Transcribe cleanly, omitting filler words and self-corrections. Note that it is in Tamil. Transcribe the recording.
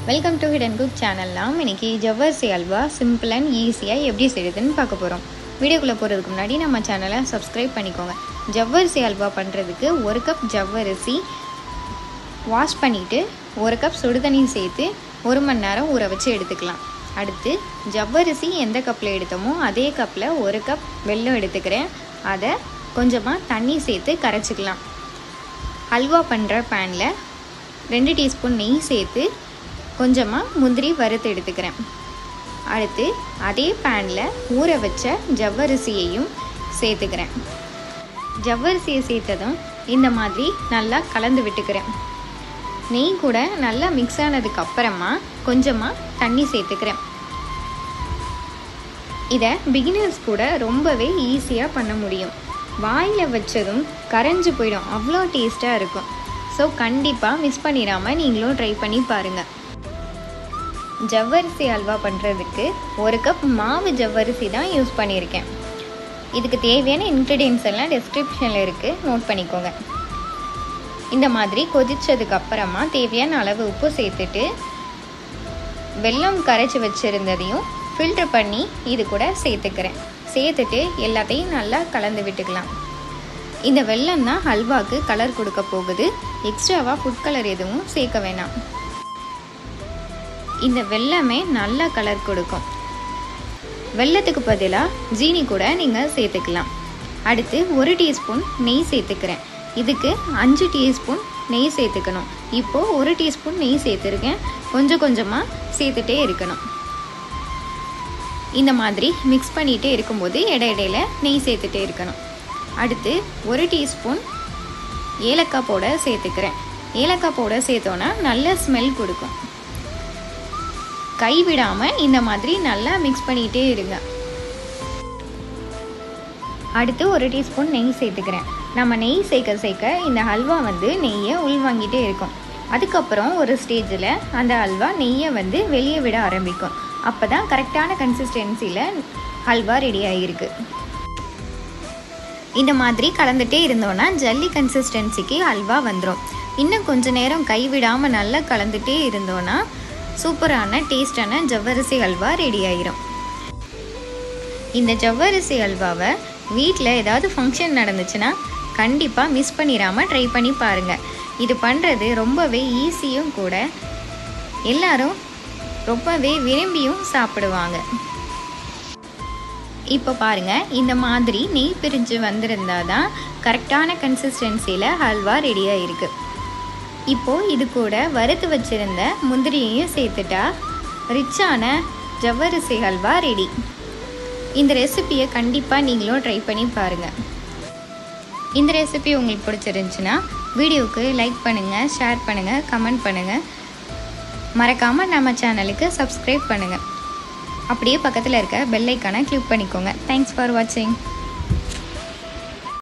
Welcome to hidden cook channel. நாம் இன்றைக்கி ஜவ்வரிசி அல்வா சிம்பிள் அண்ட் ஈஸியாக எப்படி செய்யுதுன்னு பார்க்க போகிறோம். வீடியோக்குள்ளே போகிறதுக்கு முன்னாடி நம்ம சேனலை சப்ஸ்கிரைப் பண்ணிக்கோங்க. ஜவ்வரிசி அல்வா பண்ணுறதுக்கு 1 கப் ஜவ்வரிசி வாஷ் பண்ணிவிட்டு 1 கப் சுடு தண்ணி சேர்த்து 1 மணி நேரம் ஊற வச்சு எடுத்துக்கலாம். அடுத்து ஜவ்வரிசி எந்த கப்பில் எடுத்தோமோ அதே கப்பில் 1 கப் வெல்லம் எடுத்துக்கிறேன். அதை கொஞ்சமாக தண்ணி சேர்த்து கரைச்சிக்கலாம். அல்வா பண்ணுற பேனில் 2 டீஸ்பூன் நெய் சேர்த்து கொஞ்சமாக முந்திரி வறுத்து எடுத்துக்கிறேன். அடுத்து அதே பேனில் ஊற வச்ச ஜவ்வரிசியையும் சேர்த்துக்கிறேன். ஜவ்வரிசியை சேர்த்ததும் இந்த மாதிரி நல்லா கலந்து விட்டுக்கிறேன். நெய் கூட நல்லா மிக்ஸ் ஆனதுக்கு அப்புறமா கொஞ்சமாக தண்ணி சேர்த்துக்கிறேன். இதை பிகினர்ஸ் கூட ரொம்பவே ஈஸியாக பண்ண முடியும். வாயில் வச்சதும் கரைஞ்சி போயிடும், அவ்வளோ டேஸ்ட்டாக இருக்கும். ஸோ கண்டிப்பாக மிஸ் பண்ணிடாமல் நீங்களும் ட்ரை பண்ணி பாருங்கள். ஜவ்வரிசி அல்வா பண்ணுறதுக்கு 1 கப் மாவு ஜவ்வரிசி தான் யூஸ் பண்ணியிருக்கேன். இதுக்கு தேவையான இன்க்ரீடியன்ஸ் எல்லாம் டிஸ்கிரிப்ஷனில் இருக்குது, நோட் பண்ணிக்கோங்க. இந்த மாதிரி கொதிச்சதுக்கு அப்புறமா தேவையான அளவு உப்பு சேர்த்துட்டு வெல்லம் கரைச்சி வச்சுருந்ததையும் ஃபில்டர் பண்ணி இது கூட சேர்த்துக்கிறேன். சேர்த்துட்டு எல்லாத்தையும் நல்லா கலந்து விட்டுக்கலாம். இந்த வெல்லம் தான் ஹல்வாவுக்கு கலர் கொடுக்க போகுது. எக்ஸ்ட்ராவாக ஃபுட் கலர் எதுவும் சேர்க்க வேணாம். இந்த வெல்லமே நல்ல கலர் கொடுக்கும். வெல்லத்துக்கு பதிலாக ஜீனி கூட நீங்கள் சேர்த்துக்கலாம். அடுத்து 1 டீஸ்பூன் நெய் சேர்த்துக்கிறேன். இதுக்கு 5 டீஸ்பூன் நெய் சேர்த்துக்கணும். இப்போது 1 டீஸ்பூன் நெய் சேர்த்துருக்கேன். கொஞ்சம் கொஞ்சமாக சேர்த்துட்டே இருக்கணும். இந்த மாதிரி மிக்ஸ் பண்ணிகிட்டே இருக்கும்போது இடையிடையில் நெய் சேர்த்துட்டே இருக்கணும். அடுத்து 1 டீஸ்பூன் ஏலக்காய் பவுடர் சேர்த்துக்கிறேன். ஏலக்காய் பவுடர் சேர்த்தோன்னா நல்ல ஸ்மெல் கொடுக்கும். கைவிடாமல் இந்த மாதிரி நல்லா மிக்ஸ் பண்ணிகிட்டே இருங்க. அடுத்து 1 டீஸ்பூன் நெய் சேர்த்துக்கிறேன். நம்ம நெய் சேர்க்க இந்த ஹல்வா நெய்யை உள்வாங்கிட்டே இருக்கும். அதுக்கப்புறம் ஒரு ஸ்டேஜில் அந்த ஹல்வா நெய்யை வெளியே விட ஆரம்பிக்கும். அப்போ தான் கரெக்டான கன்சிஸ்டன்சியில் ஹல்வா ரெடி ஆகியிருக்கு. இந்த மாதிரி கலந்துகிட்டே இருந்தோன்னா ஜல்லி கன்சிஸ்டன்சிக்கு ஹல்வா வந்துடும். இன்னும் கொஞ்சம் நேரம் கைவிடாமல் நல்லா கலந்துகிட்டே இருந்தோன்னா சூப்பரான டேஸ்டான ஜவ்வரிசி அல்வா ரெடி ஆகிரும். இந்த ஜவ்வரிசி அல்வாவை வீட்டில் ஏதாவது ஃபங்க்ஷன் நடந்துச்சுன்னா கண்டிப்பாக மிஸ் பண்ணிடாமல் ட்ரை பண்ணி பாருங்கள். இது பண்ணுறது ரொம்பவே ஈஸியும் கூட, எல்லாரும் ரொம்பவே விரும்பியும் சாப்பிடுவாங்க. இப்போ பாருங்கள், இந்த மாதிரி நெய் பிரிஞ்சு வந்திருந்தால் தான் கரெக்டான கன்சிஸ்டன்சியில் ஹல்வா ரெடியாக இருக்குது. இப்போது இது கூட வறுத்து வச்சுருந்த முந்திரியையும் சேர்த்துட்டா ரிச்சான ஜவ்வரிசி ஹல்வா ரெடி. இந்த ரெசிபியை கண்டிப்பாக நீங்களும் ட்ரை பண்ணி பாருங்கள். இந்த ரெசிபி உங்களுக்கு பிடிச்சிருந்துச்சுன்னா வீடியோவுக்கு லைக் பண்ணுங்கள், ஷேர் பண்ணுங்கள், கமெண்ட் பண்ணுங்கள். மறக்காமல் நம்ம சேனலுக்கு சப்ஸ்கிரைப் பண்ணுங்கள். அப்படியே பக்கத்தில் இருக்க பெல் ஐக்கானை கிளிக் பண்ணிக்கோங்க. தேங்க்ஸ் ஃபார் வாட்சிங்.